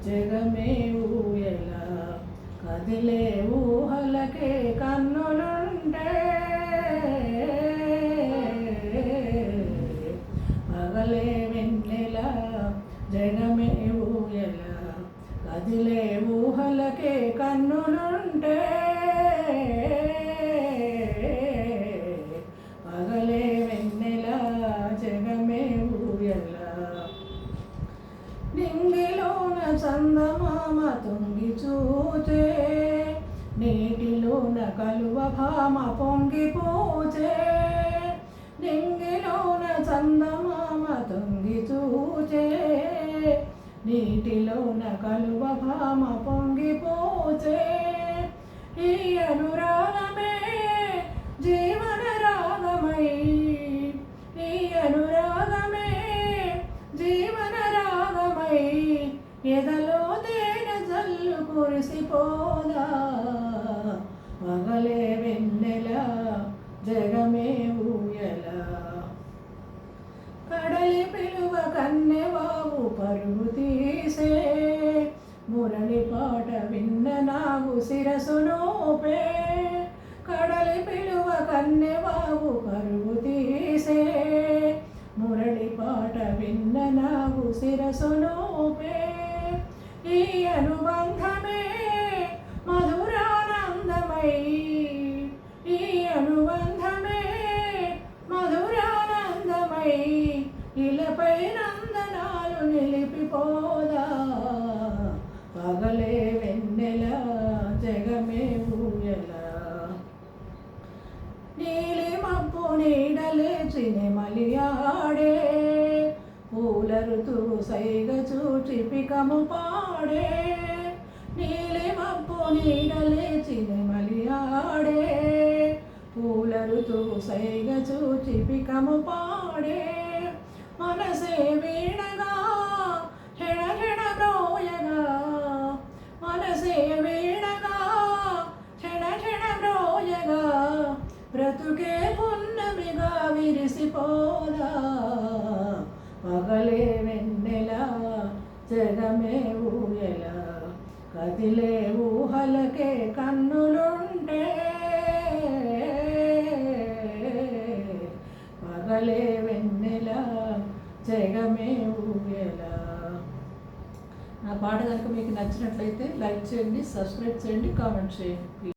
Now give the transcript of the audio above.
జగమే ఊయల కదిలే ఊహలకే కన్నులుంటే పగలే వెన్నెల జగమే ఊయల కదిలే ఊహలకే కన్నులుంటే పగలే వెన్నెల జగమే ఊయల నింగిలోన చందమామ తొంగి చూచే నీటిలోన కలువ భామ పొంగిపోచే నింగిలోన చందమామ తొంగి చూచే నీటిలోన కలువ భామ పొంగిపోచే ఈ అనురాగమే జీవన రాగమై ఈ అనురాగమే జీవన రాగమై ఎదలో తేనె జల్లు కురిసిపోదా పగలే వెన్నెల జగమే ఊయల కడలి పిలువ కన్నెవాగు పరుగు తీసే మురళి పాట విన్న నాగు శిరసు నోపే కడలి పిలువ కన్నెవాగు పరుగు తీసే మురళి పాట విన్న నాగు శిరసు నోపే ఈ అనుబంధమే మధురానందమై ఈ అనుబంధమే మధురానందమై ఇలపై నందనాలు నిలిపిపోదా పగలే వెన్నెల జగమే ఊయల నీలి మబ్బు నీడలేచి నెమలియాడే పూల ఋతువు సైగ చూచి పికము పాడే నీలి మబ్బు నీడలేచి నెమలియాడే పూల ఋతువు సైగ చూచి పికము పాడే మనసే వీణగా హెణ హెణ బ్రోయగా మనసే వీణగా హెణ హెణ బ్రోయగా బ్రతుకే పున్నమిగా విరిసిపోదా పగలే వెన్నెల జగమే ఊయల కదిలే ఊహలకే కన్నులుంటే పగలే వెన్నెల జగమే ఊయల. నా పాట కనుక మీకు నచ్చినట్లయితే లైక్ చేయండి, సబ్స్క్రైబ్ చేయండి, కామెంట్ చేయండి.